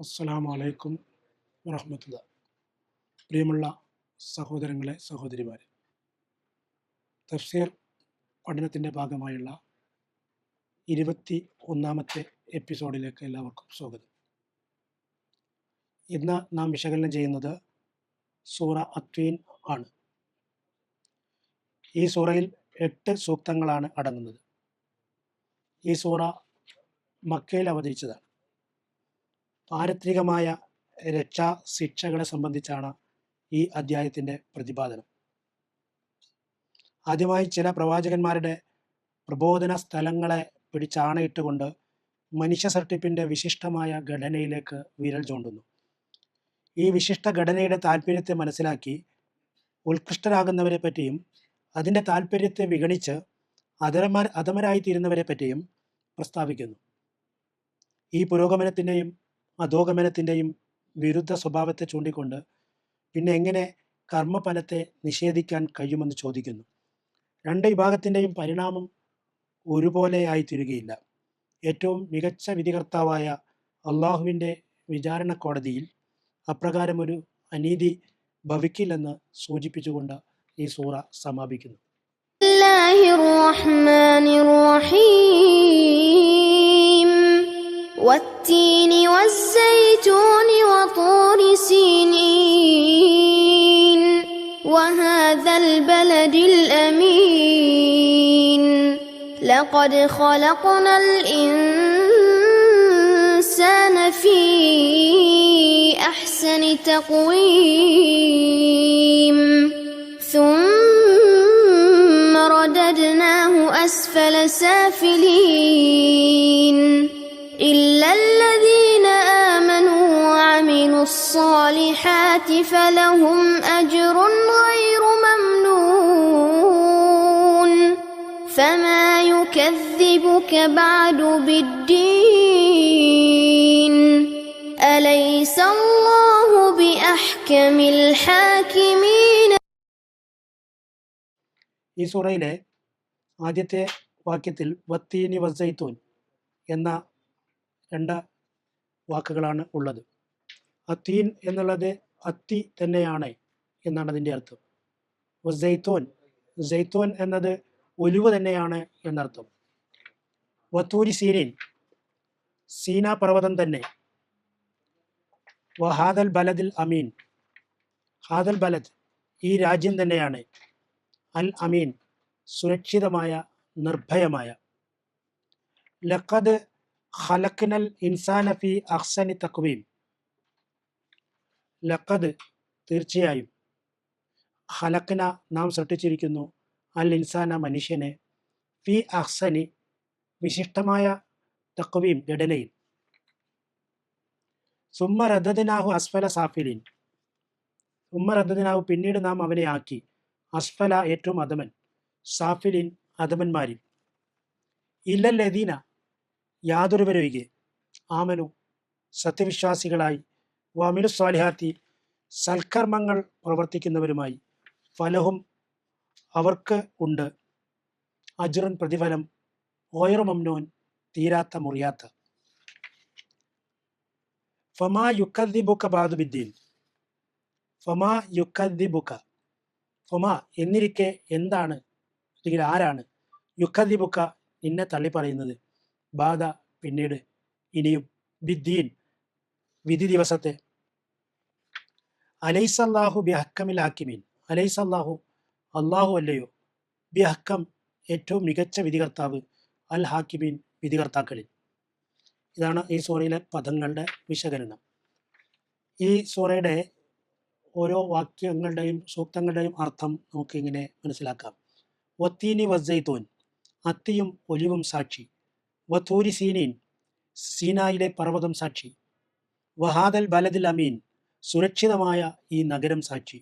അസ്സലാമു അലൈക്കും വറഹ്മത്തുള്ള. പ്രിയമുള്ള സഹോദരങ്ങളെ, സഹോദരിമാരെ, തഫ്സീർ പഠനത്തിൻ്റെ ഭാഗമായുള്ള 21ാമത്തെ എപ്പിസോഡിലേക്ക് എല്ലാവർക്കും സ്വാഗതം. ഇന്ന് നാം വിശകലനം ചെയ്യുന്നത് സൂറ അത്വീൻ ആണ്. ഈ സൂറയിൽ 8 സൂക്തങ്ങളാണ് അടങ്ങുന്നത്. ഈ സൂറ മക്കയിൽ അവതരിച്ചതാണ്. പാരത്രികമായ രക്ഷാ ശിക്ഷകളെ സംബന്ധിച്ചാണ് ഈ അധ്യായത്തിൻ്റെ പ്രതിപാദനം. ആദ്യമായി ചില പ്രവാചകന്മാരുടെ പ്രബോധന സ്ഥലങ്ങളെ പിടിച്ചാണയിട്ടുകൊണ്ട് മനുഷ്യ സൃഷ്ടിപ്പിൻ്റെ വിശിഷ്ടമായ ഘടനയിലേക്ക് വിരൽ ചൂണ്ടുന്നു. ഈ വിശിഷ്ട ഘടനയുടെ താല്പര്യത്തെ മനസ്സിലാക്കി ഉത്കൃഷ്ടരാകുന്നവരെ പറ്റിയും അതിൻ്റെ താല്പര്യത്തെ വിഗണിച്ച് അധമരായിത്തീരുന്നവരെ പറ്റിയും പ്രസ്താവിക്കുന്നു. ഈ പുരോഗമനത്തിൻ്റെയും അധോഗമനത്തിൻ്റെയും വിരുദ്ധ സ്വഭാവത്തെ ചൂണ്ടിക്കൊണ്ട് പിന്നെ എങ്ങനെ കർമ്മഫലത്തെ നിഷേധിക്കാൻ കഴിയുമെന്ന് ചോദിക്കുന്നു. രണ്ട് വിഭാഗത്തിൻ്റെയും പരിണാമം ഒരുപോലെയായി തീരുകയില്ല. ഏറ്റവും മികച്ച വിധികർത്താവായ അള്ളാഹുവിൻ്റെ വിചാരണ കോടതിയിൽ അപ്രകാരമൊരു അനീതി ഭവിക്കില്ലെന്ന് സൂചിപ്പിച്ചുകൊണ്ട് ഈ സൂറ സമാപിക്കുന്നു. والتين والزيتون وطور سينين وهذا البلد الأمين لقد خلقنا الإنسان في أحسن تقويم ثم رددناه أسفل سافلين إلا الذين آمنوا وعملوا الصالحات فلهم أجر غير ممنون فما يكذبك بعد بالدين أليس الله بأحكم الحاكمين. ഈ സൂറയിലെ ആദ്യത്തെ വാക്യത്തിൽ വത്തീനി വസ്സൈത്തൂൻ എന്ന 2 വാക്കുകളാണ് ഉള്ളത്. അത്തീൻ എന്നുള്ളത് അത്തി തന്നെയാണ് എന്നാണ് അതിൻ്റെ അർത്ഥം. വസ്സൈത്തൂൻ, സൈത്തൂൻ എന്നത് ഒലിവ് തന്നെയാണ് എന്നർത്ഥം. വത്തൂരി സീനീൻ, സീനാ പർവ്വതം തന്നെ. വഹാദൽ ബലദിൽ അമീൻ, ഹാദൽ ബലദ് ഈ രാജ്യം തന്നെയാണ്. അൽ അമീൻ സുരക്ഷിതമായ, നിർഭയമായ. ലഖദ് ഖലഖ്നൽ ഇൻസാന ഫി അഹ്സനി തഖ്വീം, ലഖദ് തീർച്ചയായും, ഖലഖ്ന നാം സൃഷ്ടിച്ചിരിക്കുന്നു, അൽ ഇൻസാന മനുഷ്യനെ, ഫി അഹ്സനി വിശിഷ്ടമായ, തഖ്വീം ഘടനയിൽ. സുമ്മ റദ്ദദ്നാഹു അസ്ഫല സാഫിലിൻ, സുമ്മ റദ്ദദ്നാഹു പിന്നീട് നാം അവനെ ആക്കി, അസ്ഫല ഏറ്റവും അധമൻ, സാഫിലിൻ അധമന്മാരിൽ. ഇല്ലല്ലദീന യാതൊരുവരൊഴികെ, ആമനു സത്യവിശ്വാസികളായി, വഅമിലു സ്വാലിഹാത്തി സൽക്കർമ്മങ്ങൾ പ്രവർത്തിക്കുന്നവരുമായി, ഫലഹും അവർക്ക് ഉണ്ട്, അജ്റുൻ പ്രതിഫലം, ഗൈറു മംനൂൻ തീരാത്ത മുറിയാത്ത. ഫമാ യുക്കദ്ദിബുക ബഅദു ബിദ്ദീൻ, ഫമാ യുക്കദ്ദിബുക, ഫമാ എന്നിരിക്കെ എന്താണ് അല്ലെങ്കിൽ ആരാണ്, യുക്കദ്ദിബുക നിന്നെ തള്ളിപ്പറയുന്നത്, ബാധ പിന്നീട്, ഇനിയും, ബിദ്ദീൻ വിധി ദിവസത്തെ. അലൈസല്ലാഹു ബിഹക്കമിൽ ഹാക്കിമീൻ, അലൈസല്ലാഹു അള്ളാഹു അല്ലയോ, ബിഹക്കം ഏറ്റവും മികച്ച വിധികർത്താവ്, അൽ ഹാക്കിമീൻ വിധികർത്താക്കളിൽ. ഇതാണ് ഈ സൂറയിലെ പദങ്ങളുടെ വിശകലനം. ഈ സൂറയുടെ ഓരോ വാക്യങ്ങളുടെയും സൂക്തങ്ങളുടെയും അർത്ഥം നമുക്ക് ഇങ്ങനെ മനസ്സിലാക്കാം. വത്തീനി വസ്സൈത്തൂൻ, അത്തിയും ഒലിവും സാക്ഷി. വത്തൂരി സീനീൻ, സീനായിലെ പർവ്വതം സാക്ഷി. വഹാദൽ ബലദിൽ അമീൻ, സുരക്ഷിതമായ ഈ നഗരം സാക്ഷി.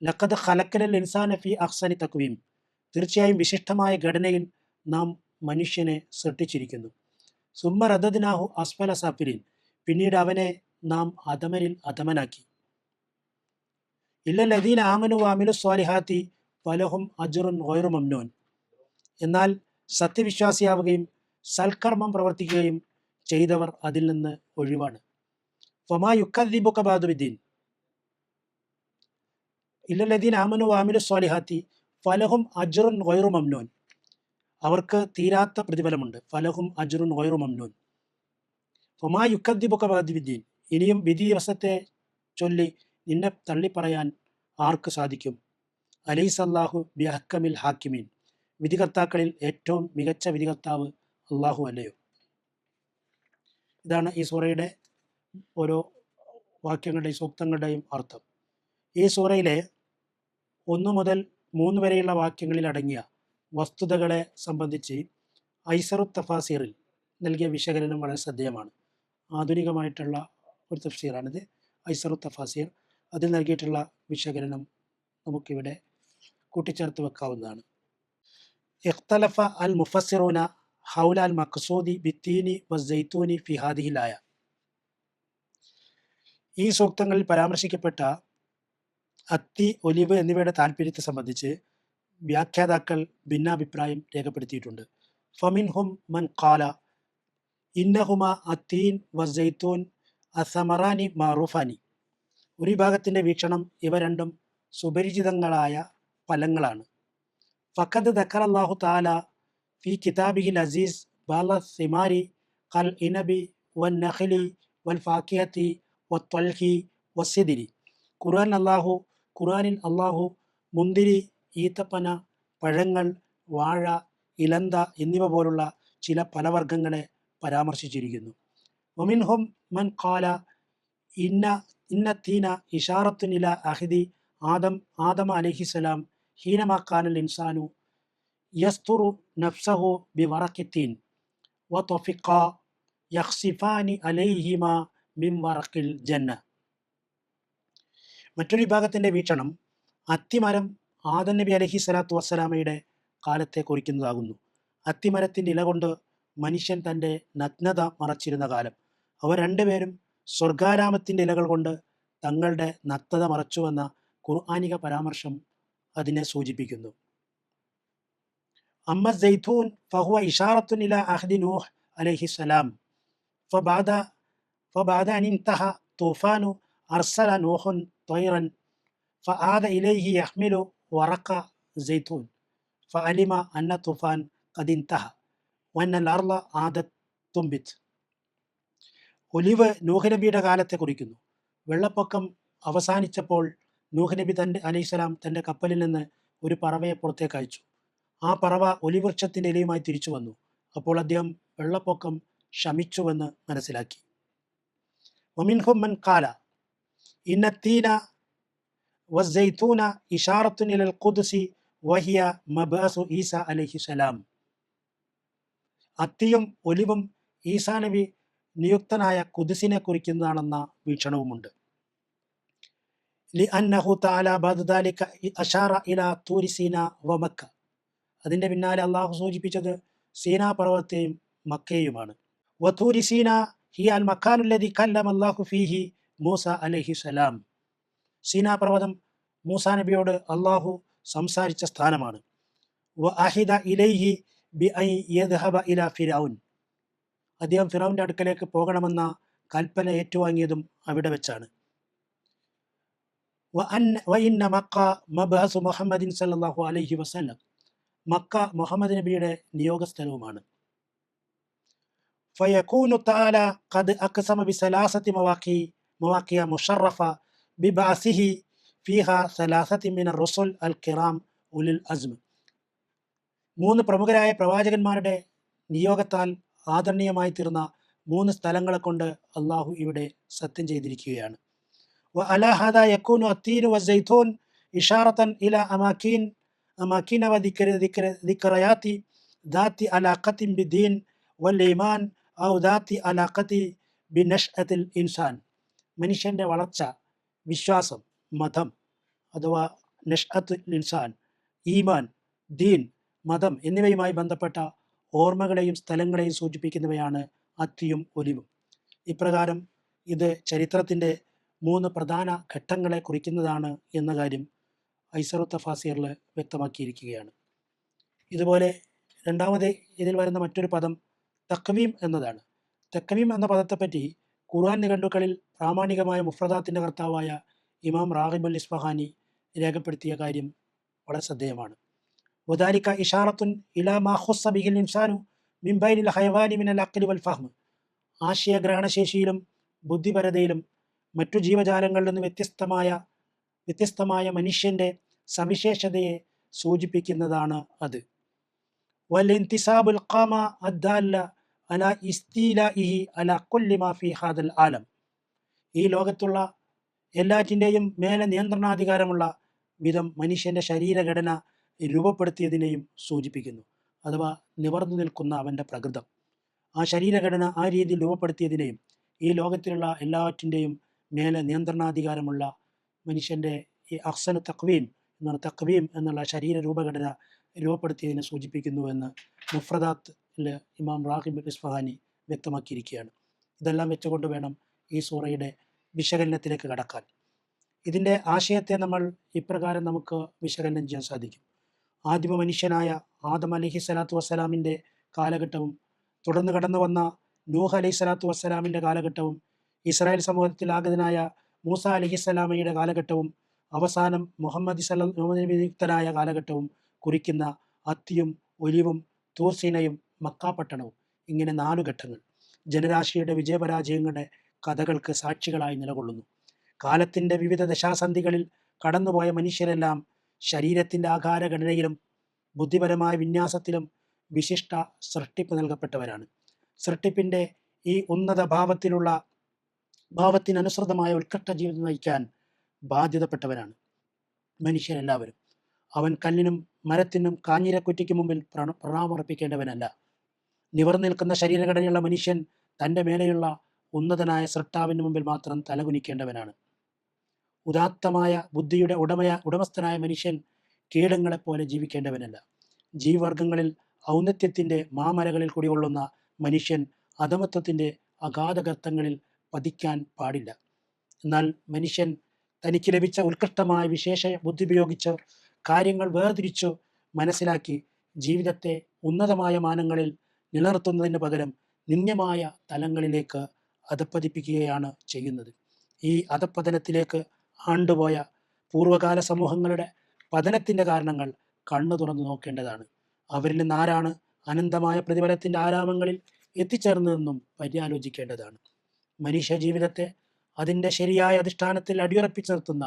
ലഖദ് ഖലഖ്നൽ ഇൻസാന ഫി അഹ്സനി തഖ്വീം, തീർച്ചയായും വിശിഷ്ടമായ ഘടനയിൽ നാം മനുഷ്യനെ സൃഷ്ടിച്ചിരിക്കുന്നു. സുമ്മ റദ്ദദ്നാഹു അസ്ഫല സാഫിലിൻ, പിന്നീട് അവനെ നാം അധമരിൽ അധമനാക്കി. ഇല്ലല്ലദീന ആമനു വഅമിലു സ്വാലിഹാത്തി ഫലഹും അജ്റുൻ ഗൈറു മംനൂൻ, എന്നാൽ സത്യവിശ്വാസിയാവുകയും സൽക്കർമ്മം പ്രവർത്തിക്കുകയും ചെയ്തവർ അതിൽ നിന്ന് ഒഴിവാണ്. ഫമാ യുക്കദ്ദിബുക ബഅദു ബിദ്ദീൻ ഇല്ലല്ലദീന ആമനു വഅമിലു സ്വാലിഹാത്തി ഫലഹും അജ്റുൻ ഗൈറു മംനൂൻ. അവർക്ക് തീരാത്ത പ്രതിഫലമുണ്ട്. ഫലഹും അജ്റുൻ ഗൈറു മംനൂൻ. ഫമാ യുക്കദ്ദിബുക ബഅദു ബിദ്ദീൻ. ഇനിയും വിധി ദിവസത്തെ ചൊല്ലി നിന്നെ തള്ളിപ്പറയാൻ ആർക്ക് സാധിക്കും? അലൈസല്ലാഹു ബിഅഹ്കമിൽ ഹാക്കിമീൻ. വിധികർത്താക്കളിൽ ഏറ്റവും മികച്ച വിധികർത്താവ് അള്ളാഹു അല്ലയോ? ഇതാണ് ഈ സൂറയുടെ ഓരോ വാക്യങ്ങളുടെയും സൂക്തങ്ങളുടെയും അർത്ഥം. ഈ സൂറയിലെ 1 മുതൽ 3 വരെയുള്ള വാക്യങ്ങളിൽ അടങ്ങിയ വസ്തുതകളെ സംബന്ധിച്ച് ഐസറു തഫാസീറിൽ നൽകിയ വിശകലനം വളരെ ശ്രദ്ധേയമാണ്. ആധുനികമായിട്ടുള്ള ഒരു തഫ്സീറാണിത്, ഐസറു തഫാസീർ. അതിൽ നൽകിയിട്ടുള്ള വിശകലനം നമുക്കിവിടെ കൂട്ടിച്ചേർത്ത് വെക്കാവുന്നതാണ്. ഇഖ്തലഫ അൽ മുഫസ്സിറൂന ഹൗല അൽ മഖ്സൂദി ബിത്തീനി വസ്സൈത്തൂനി ഫി ഹാദിഹിൽ ആയ. ഈ സൂക്തങ്ങളിൽ പരാമർശിക്കപ്പെട്ട അത്തി, ഒലിവ് എന്നിവയുടെ താല്പര്യത്തെ സംബന്ധിച്ച് വ്യാഖ്യാതാക്കൾ ഭിന്നാഭിപ്രായം രേഖപ്പെടുത്തിയിട്ടുണ്ട്. ഫമിൻഹും മൻ ഖാല ഇന്നഹുമ അത്തീൻ വസ്സൈത്തൂൻ അസമറാനി മാറൂഫാനി. ഒരു വിഭാഗത്തിൻ്റെ വീക്ഷണം ഇവ രണ്ടും സുപരിചിതങ്ങളായ ഫലങ്ങളാണ്. ഫഖദ് ദക്കറല്ലാഹു തആല ഫി കിതാബിഹിൽ അസീസ് ബാല സിമാരി ഖൽ ഇനബി വൻ നഖ്ലി വൽ ഫാക്കിഹത്തി വത്വൽഹി വസ്സിദിരി. ഖുർആനിൽ അള്ളാഹു മുന്തിരി, ഈത്തപ്പന, പഴങ്ങൾ, വാഴ, ഇലന്ത എന്നിവ പോലുള്ള ചില ഫലവർഗ്ഗങ്ങളെ പരാമർശിച്ചിരിക്കുന്നു. വമിൻഹും മൻ ഖാല ഇന്ന തീന ഇഷാറത്തുൻ ഇല അഹ്ദി ആദം അലൈഹിസ്സലാം ഹീനമാ കാനൽ ഇൻസാനു യസ്തുറു നഫ്സഹു ബിവറഖിത്തീൻ വതഫിഖ യഖ്സിഫാനി അലൈഹിമാ മിൻ വറഖിൽ ജന്ന. മറ്റൊരു വിഭാഗത്തിൻ്റെ വീക്ഷണം അത്തിമരം ആദം നബി അലൈഹി സ്വലാത്തു വസ്സലാമയുടെ കാലത്തെ കുറിക്കുന്നതാകുന്നു. അത്തിമരത്തിൻ്റെ ഇല കൊണ്ട് മനുഷ്യൻ തൻ്റെ നഗ്നത മറച്ചിരുന്ന കാലം. അവർ രണ്ടുപേരും സ്വർഗാരാമത്തിൻ്റെ ഇലകൾ കൊണ്ട് തങ്ങളുടെ നഗ്നത മറച്ചുവെന്ന ഖുർആനിക പരാമർശം അതിനെ സൂചിപ്പിക്കുന്നു. അമ്മ സൈത്തൂൻ ഫഹുവ ഇഷാറത്തുൻ ഇല അഹ്ദി നൂഹ് അലൈഹിസ്സലാം ഫബഅദ അൻ ഇൻതഹ തൂഫാനു അർസല നൂഹുൻ ത്വയ്റൻ ഫആദ ഇലൈഹി യഹ്മിലു വറഖ സൈത്തൂൻ ഫഅലിമ അന്ന തൂഫാൻ ഖദ് ഇൻതഹ വഅന്നൽ അർള ആദത് തുംബിത്. ഒലിവ് നൂഹ് നബിയുടെ കാലത്തെ കുറിക്കുന്നു. വെള്ളപ്പൊക്കം അവസാനിച്ചപ്പോൾ നൂഹ് നബി അലൈഹിസ്സലാം തൻ്റെ കപ്പലിൽ നിന്ന് ഒരു പറവയെ പുറത്തേക്ക് അയച്ചു. ആ പറവ ഒലിവൃക്ഷത്തിൻ്റെ ഇലയുമായി തിരിച്ചു വന്നു. അപ്പോൾ അദ്ദേഹം വെള്ളപ്പൊക്കം ശമിച്ചുവെന്ന് മനസ്സിലാക്കി. വമിൻഹും മൻ ഖാല ഇന്ന തീന വസ്സൈത്തൂന ഇഷാറത്തുൻ ഇലൽ ഖുദ്സി വഹിയ മബ്അസു ഈസ അലൈഹിസ്സലാം. അത്തിയും ഒലിവും ഈസാ നബി നിയുക്തനായ ഖുദ്സിനെ കുറിക്കുന്നതാണെന്ന വീക്ഷണവുമുണ്ട്. ലിഅന്നഹു തആല ബഅദ ദാലിക അശാറ ഇലാ തൂരി സീന വ മക്ക. അതിൻ്റെ പിന്നാലെ അള്ളാഹു സൂചിപ്പിച്ചത് സീനാ പർവ്വതത്തെയും മക്കയെയുമാണ്. വതൂരി സീന ഹിയ അൽ മക്കാനുല്ലദി കല്ലമ അല്ലാഹു ഫീഹി മൂസ അലൈഹിസ്സലാം. സീനാ പർവ്വതം മൂസാ നബിയോട് അള്ളാഹു സംസാരിച്ച സ്ഥാനമാണ്. വ അഹിദ ഇലൈഹി ബി അൻ യദ്ഹബ ഇലാ ഫിർഔൻ. അദ്ദേഹം ഫിറൗൻ്റെ അടുക്കലേക്ക് പോകണമെന്ന കൽപ്പന ഏറ്റുവാങ്ങിയതും അവിടെ വെച്ചാണ്. വ ഇന്ന മക്ക മബ്അസു മുഹമ്മദിൻ സല്ലല്ലാഹു അലൈഹി വസല്ലം. മക്ക മുഹമ്മദ് നബിയുടെ നിയോഗസ്ഥലവുമാണ്. ഫയകൂനു തആല ഖദ് അഖ്സമ ബിസലാസതി മവാഖിയ മുശറഫ ബിബഅസിഹി ഫീഹാ സലാസതി മിനർ റുസുൽ അൽ കിറാം ഉലുൽ അസ്മ. 3 പ്രമുഖരായ പ്രവാചകന്മാരുടെ നിയോഗത്താൽ ആദരണീയമായി തീർന്ന 3 സ്ഥലങ്ങളെ കൊണ്ട് അള്ളാഹു ഇവിടെ സത്യം ചെയ്തിരിക്കുകയാണ്. വ അലാ ഹാദാ യകൂനു അത്തീനു വസ്സൈത്തൂൻ ഇഷാറത്തൻ ഇലാ അമാകിന വ ദിക്റയാതി ദാത്തി അലാഖത്തിൻ ബിദ്ദീൻ വൽ ഈമാൻ ഔ ദാത്തി അലാഖത്തി ബിനഷ്അത്തിൽ ഇൻസാൻ. മനുഷ്യൻ്റെ വളർച്ച, വിശ്വാസം, മതം അഥവാ നഷ്അത്തുൽ ഇൻസാൻ, ഈമാൻ, ദീൻ, മതം എന്നിവയുമായി ബന്ധപ്പെട്ട ഓർമ്മകളെയും സ്ഥലങ്ങളെയും സൂചിപ്പിക്കുന്നവയാണ് അത്തിയും ഒലിവും. ഇപ്രകാരം ഇത് ചരിത്രത്തിൻ്റെ 3 പ്രധാന ഘട്ടങ്ങളെ കുറിക്കുന്നതാണ് എന്ന കാര്യം ഐസറു തഫാസീറിൽ വ്യക്തമാക്കിയിരിക്കുകയാണ്. ഇതുപോലെ രണ്ടാമത് ഇതിൽ വരുന്ന മറ്റൊരു പദം തക്വീം എന്നതാണ്. തക്വീം എന്ന പദത്തെപ്പറ്റി ഖുർആൻ നിഘണ്ടുക്കളിൽ പ്രാമാണികമായ മുഫ്രദാത്തിൻ്റെ കർത്താവായ ഇമാം റാഗിബ് അൽ ഇസ്ഫഹാനി രേഖപ്പെടുത്തിയ കാര്യം വളരെ ശ്രദ്ധേയമാണ്. വദാലിക ഇഷാറത്തുൻ ഇലാ മാ ഖുസ്സ ബിഹിൽ ഇൻസാനു മിൻ ബൈനിൽ ഹയവാനി മിനൽ അഖ്ലി വൽ ഫഹ്മ്. ആശയഗ്രഹണശേഷിയിലും ബുദ്ധിപരതയിലും മറ്റു ജീവജാലങ്ങളിൽ നിന്ന് വ്യത്യസ്തമായ മനുഷ്യൻ്റെ സവിശേഷതയെ സൂചിപ്പിക്കുന്നതാണ് അത്. വൽ ഇൻതിസാബുൽ ഖാമ അദ്ദാല്ല അലാ ഇസ്തിലാഇഹി അലാ കുല്ലി മാ ഫി ഹാദൽ ആലം. ഈ ലോകത്തുള്ള എല്ലാറ്റിൻ്റെയും മേലെ നിയന്ത്രണാധികാരമുള്ള വിധം മനുഷ്യൻ്റെ ശരീരഘടന രൂപപ്പെടുത്തിയതിനെയും സൂചിപ്പിക്കുന്നു. അഥവാ നിവർന്നു നിൽക്കുന്ന അവൻ്റെ പ്രകൃതം, ആ ശരീരഘടന ആ രീതിയിൽ രൂപപ്പെടുത്തിയതിനെയും ഈ ലോകത്തിലുള്ള എല്ലാറ്റിൻ്റെയും മേലെ നിയന്ത്രണാധികാരമുള്ള മനുഷ്യൻ്റെ ഈ അഹ്സനു തഖ്വീം എന്നുള്ള ശരീര രൂപഘടന രൂപപ്പെടുത്തിയതിനെ സൂചിപ്പിക്കുന്നുവെന്ന് മുഫ്രദാത്തിൽ ഇമാം റാഗിബ് അൽ ഇസ്ഫഹാനി വ്യക്തമാക്കിയിരിക്കുകയാണ്. ഇതെല്ലാം വെച്ചുകൊണ്ട് വേണം ഈ സൂറയുടെ വിശകലനത്തിലേക്ക് കടക്കാൻ. ഇതിൻ്റെ ആശയത്തെ നമ്മൾ ഇപ്രകാരം നമുക്ക് വിശകലനം ചെയ്യാൻ സാധിക്കും. ആദിമ മനുഷ്യനായ ആദം അലൈഹി സ്വലാത്തു വസ്സലാമിൻ്റെ കാലഘട്ടവും തുടർന്ന് കടന്നു വന്ന നൂഹ് അലൈഹി സ്വലാത്തു വസ്സലാമിൻ്റെ കാലഘട്ടവും ഇസ്രായേൽ സമൂഹത്തിൽ ആഗതനായ മൂസ അലൈഹി സ്വലാമയുടെ കാലഘട്ടവും അവസാനം മുഹമ്മദ് നിയുക്തനായ കാലഘട്ടവും കുറിക്കുന്ന അത്തിയും ഒലിവും തൂർസീനയും മക്കാപട്ടണവും, ഇങ്ങനെ 4 ഘട്ടങ്ങൾ ജനരാശിയുടെ വിജയപരാജയങ്ങളുടെ കഥകൾക്ക് സാക്ഷികളായി നിലകൊള്ളുന്നു. കാലത്തിൻ്റെ വിവിധ ദശാസന്ധികളിൽ കടന്നുപോയ മനുഷ്യരെല്ലാം ശരീരത്തിൻ്റെ ആകാരഘടനയിലും ബുദ്ധിപരമായ വിന്യാസത്തിലും വിശിഷ്ട സൃഷ്ടിപ്പ് നൽകപ്പെട്ടവരാണ്. സൃഷ്ടിപ്പിൻ്റെ ഈ ഉന്നത ഭാവത്തിനനുസൃതമായ ഉത്കൃഷ്ട ജീവിതം നയിക്കാൻ ബാധ്യതപ്പെട്ടവരാണ് മനുഷ്യരെല്ലാവരും. അവൻ കല്ലിനും മരത്തിനും കാഞ്ഞിരക്കുറ്റിക്ക് മുമ്പിൽ പ്രണാമർപ്പിക്കേണ്ടവനല്ല. നിവർന്നു നിൽക്കുന്ന ശരീരഘടനയുള്ള മനുഷ്യൻ തൻ്റെ മേലെയുള്ള ഉന്നതനായ സൃഷ്ടാവിന് മുമ്പിൽ മാത്രം തലകുനിക്കേണ്ടവനാണ്. ഉദാത്തമായ ബുദ്ധിയുടെ ഉടമസ്ഥനായ മനുഷ്യൻ കീടങ്ങളെപ്പോലെ ജീവിക്കേണ്ടവനല്ല. ജീവവർഗങ്ങളിൽ ഔന്നത്യത്തിൻ്റെ മാമലകളിൽ കുടികൊള്ളുന്ന മനുഷ്യൻ അധമത്വത്തിൻ്റെ അഗാധഗർത്തങ്ങളിൽ പതിക്കാൻ പാടില്ല. എന്നാൽ മനുഷ്യൻ തനിക്ക് ലഭിച്ച ഉത്കൃഷ്ടമായ വിശേഷ ബുദ്ധി ഉപയോഗിച്ച് കാര്യങ്ങൾ വേർതിരിച്ചു മനസ്സിലാക്കി ജീവിതത്തെ ഉന്നതമായ മാനങ്ങളിൽ നിലനിർത്തുന്നതിന് പകരം നിന്ദ്യമായ തലങ്ങളിലേക്ക് അധപ്പതിപ്പിക്കുകയാണ് ചെയ്യുന്നത്. ഈ അധപ്പതനത്തിലേക്ക് ആണ്ടുപോയ പൂർവ്വകാല സമൂഹങ്ങളുടെ പതനത്തിൻ്റെ കാരണങ്ങൾ കണ്ണു തുറന്നു നോക്കേണ്ടതാണ്. അവരിൽ നിന്ന് ആരാണ് അനന്തമായ പ്രതിഫലത്തിൻ്റെ ആരാമങ്ങളിൽ എത്തിച്ചേർന്നതെന്നും പര്യാലോചിക്കേണ്ടതാണ്. മനുഷ്യ ജീവിതത്തെ അതിൻ്റെ ശരിയായ അധിഷ്ഠാനത്തിൽ അടിയുറപ്പിച്ചു നിർത്തുന്ന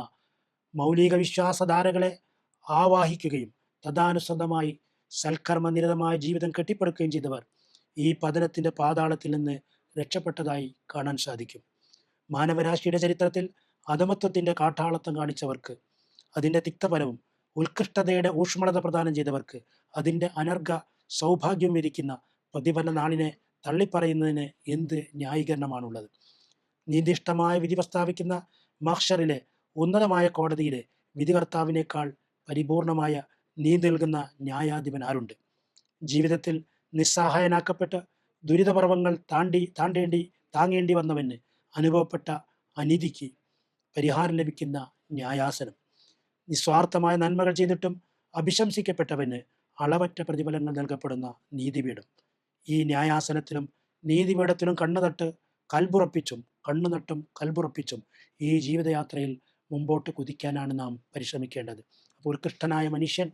മൗലിക വിശ്വാസധാരകളെ ആവാഹിക്കുകയും തദാനുസൃതമായി സൽക്കർമ്മനിരതമായ ജീവിതം കെട്ടിപ്പടുക്കുകയും ചെയ്തവർ ഈ പതനത്തിൻ്റെ പാതാളത്തിൽ നിന്ന് രക്ഷപ്പെട്ടതായി കാണാൻ സാധിക്കും. മാനവരാശിയുടെ ചരിത്രത്തിൽ അധമത്വത്തിൻ്റെ കാട്ടാളത്വം കാണിച്ചവർക്ക് അതിൻ്റെ തിക്തഫലവും ഉത്കൃഷ്ടതയുടെ ഊഷ്മളത പ്രദാനം ചെയ്തവർക്ക് അതിൻ്റെ അനർഘ സൗഭാഗ്യം വിരിക്കുന്ന പ്രതിഫല നാളിനെ തള്ളിപ്പറയുന്നതിന് എന്ത് ന്യായീകരണമാണുള്ളത്? നീതിഷ്ഠമായ വിധി പ്രസ്താവിക്കുന്ന മഹ്ശറിലെ ഉന്നതമായ കോടതിയിലെ വിധികർത്താവിനേക്കാൾ പരിപൂർണമായ നീതി നൽകുന്ന ന്യായാധിപൻ ആരുണ്ട്? ജീവിതത്തിൽ നിസ്സഹായനാക്കപ്പെട്ട് ദുരിതപർവങ്ങൾ താങ്ങേണ്ടി വന്നവന് അനുഭവപ്പെട്ട അനീതിക്ക് പരിഹാരം ലഭിക്കുന്ന ന്യായാസനം, നിസ്വാർത്ഥമായ നന്മകൾ ചെയ്തിട്ടും അഭിശംസിക്കപ്പെട്ടവന് അളവറ്റ പ്രതിഫലങ്ങൾ നൽകപ്പെടുന്ന നീതിപീഠം. ഈ ന്യായാസനത്തിലും നീതിപീഠത്തിലും കണ്ണുനട്ടും കൽബുറപ്പിച്ചും ഈ ജീവിതയാത്രയിൽ മുമ്പോട്ട് കുതിക്കാനാണ് നാം പരിശ്രമിക്കേണ്ടത്. അപ്പോൾ ഉത്കൃഷ്ടനായ മനുഷ്യൻ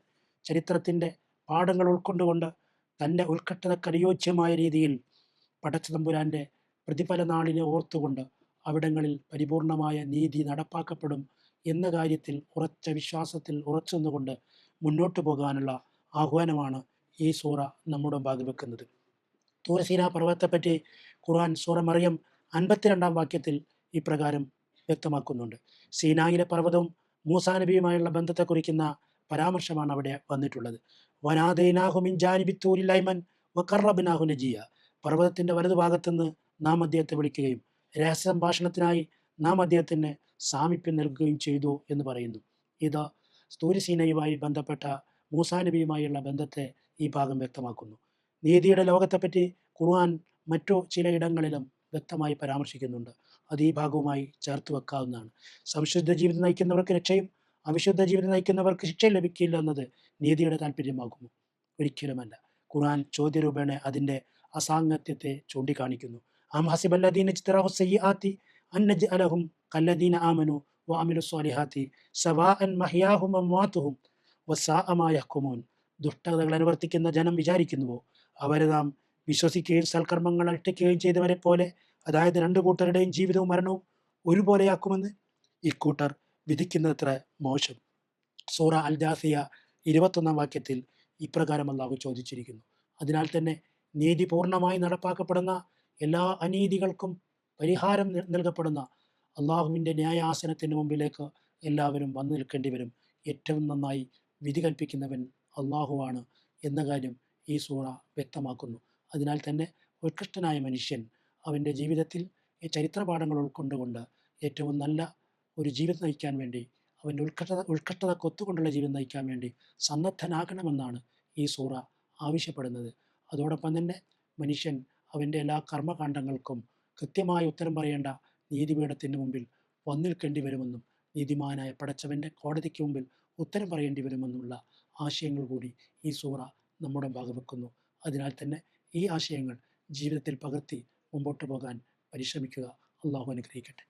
ചരിത്രത്തിൻ്റെ പാഠങ്ങൾ ഉൾക്കൊണ്ടുകൊണ്ട് തൻ്റെ ഉത്കൃഷ്ടതക്കനുയോജ്യമായ രീതിയിൽ പടച്ചതമ്പുരാൻ്റെ പ്രതിഫല നാളിനെ ഓർത്തുകൊണ്ട് അവിടങ്ങളിൽ പരിപൂർണമായ നീതി നടപ്പാക്കപ്പെടും എന്ന കാര്യത്തിൽ ഉറച്ച വിശ്വാസത്തിൽ ഉറച്ചു നിന്നുകൊണ്ട് മുന്നോട്ട് പോകാനുള്ള ആഹ്വാനമാണ് ഈ സൂറ നമ്മുടെ മുമ്പാകെ വെക്കുന്നത്. തൂർ സീനാ പർവ്വതത്തെപ്പറ്റി ഖുർആൻ സൂറ മറിയം 52-ാം വാക്യത്തിൽ ഇപ്രകാരം വ്യക്തമാക്കുന്നുണ്ട്. സീനായിലെ പർവ്വതവും മൂസാ നബിയുമായുള്ള ബന്ധത്തെ കുറിക്കുന്ന പരാമർശമാണ് അവിടെ വന്നിട്ടുള്ളത്. വനാദൈനാഹു മിൻ ജാനിബിത്തൂരിൽ അയ്മൻ വഖറബ്നാഹു നജിയ. പർവ്വതത്തിൻ്റെ വലതുഭാഗത്തുനിന്ന് നാം അദ്ദേഹത്തെ വിളിക്കുകയും രഹസ്യ സംഭാഷണത്തിനായി നാം അദ്ദേഹത്തിന് സാമീപ്യം നൽകുകയും ചെയ്തു എന്ന് പറയുന്നു. ഇത് തൂർ സീനയുമായി ബന്ധപ്പെട്ട മൂസാ നബിയുമായുള്ള ബന്ധത്തെ ഈ ഭാഗം വ്യക്തമാക്കുന്നു. നീതിയുടെ ലോകത്തെപ്പറ്റി ഖുർആൻ മറ്റു ചിലയിടങ്ങളിലും വ്യക്തമായി പരാമർശിക്കുന്നുണ്ട്. അത് ഈ ഭാഗവുമായി ചേർത്ത് വെക്കാവുന്നതാണ്. സംശുദ്ധ ജീവിതം നയിക്കുന്നവർക്ക് രക്ഷയും അവിശുദ്ധ ജീവിതം നയിക്കുന്നവർക്ക് ശിക്ഷ ലഭിക്കില്ല എന്നത് നീതിയുടെ താല്പര്യമാകുമോ? ഒരിക്കലുമല്ല. ഖുർആൻ ചോദ്യരൂപേണ അതിൻ്റെ അസാംഗത്യത്തെ ചൂണ്ടിക്കാണിക്കുന്നു. അം ഹസിബല്ലദീന ഇജ്തറഹു സയ്യിആതി അൻ നജ്അലഹും കല്ലദീന ആമനു വഅമിലു സ്വാലിഹാത്തി സവാഅൻ മഹ്യാഹും വമമാതുഹും വസാഅ മാ യഹ്കുമൂൻ. ദുഷ്ടതകൾ അനുവർത്തിക്കുന്ന ജനം വിചാരിക്കുന്നുവോ അവരെ നാം വിശ്വസിക്കുകയും സൽക്കർമ്മങ്ങൾ അനുഷ്ഠിക്കുകയും ചെയ്തവരെ പോലെ, അതായത് രണ്ടു കൂട്ടരുടെയും ജീവിതവും മരണവും ഒരുപോലെയാക്കുമെന്ന്? ഇക്കൂട്ടർ വിധിക്കുന്നത്ര മോശം. സൂറ അൽ ജാസിയ 21 വാക്യത്തിൽ ഇപ്രകാരം അല്ലാഹു ചോദിച്ചിരിക്കുന്നു. അതിനാൽ തന്നെ നീതി പൂർണ്ണമായി നടപ്പാക്കപ്പെടുന്ന, എല്ലാ അനീതികൾക്കും പരിഹാരം നൽകപ്പെടുന്ന അള്ളാഹുവിൻ്റെ ന്യായാസനത്തിന് മുമ്പിലേക്ക് എല്ലാവരും വന്നു നിൽക്കേണ്ടി വരും. ഏറ്റവും നന്നായി വിധി കൽപ്പിക്കുന്നവൻ അള്ളാഹുവാണ് എന്ന കാര്യം ഈ സൂറ വ്യക്തമാക്കുന്നു. അതിനാൽ തന്നെ ഉത്കൃഷ്ടനായ മനുഷ്യൻ അവൻ്റെ ജീവിതത്തിൽ ഈ ചരിത്രപാഠങ്ങൾ ഉൾക്കൊണ്ടുകൊണ്ട് ഏറ്റവും നല്ല ഒരു ജീവിതം നയിക്കാൻ വേണ്ടി, അവൻ്റെ ഉത്കൃഷ്ടത കൊത്തുകൊണ്ടുള്ള ജീവിതം നയിക്കാൻ വേണ്ടി സന്നദ്ധനാകണമെന്നാണ് ഈ സൂറ ആവശ്യപ്പെടുന്നത്. അതോടൊപ്പം തന്നെ മനുഷ്യൻ അവൻ്റെ എല്ലാ കർമ്മകാണ്ഡങ്ങൾക്കും കൃത്യമായ ഉത്തരം പറയേണ്ട നീതിപീഠത്തിന് മുമ്പിൽ വന്നിൽക്കേണ്ടി വരുമെന്നും, നീതിമാനായ പടച്ചവൻ്റെ കോടതിക്ക് മുമ്പിൽ ഉത്തരം പറയേണ്ടി വരുമെന്നുള്ള ആശയങ്ങൾ കൂടി ഈ സൂറ നമ്മുടെ ഭാഗവെക്കുന്നു. അതിനാൽ തന്നെ ഈ ആശയങ്ങൾ ജീവിതത്തിൽ പകർത്തി മുമ്പോട്ട് പോകാൻ പരിശ്രമിക്കുക. അള്ളാഹു അനുഗ്രഹിക്കട്ടെ.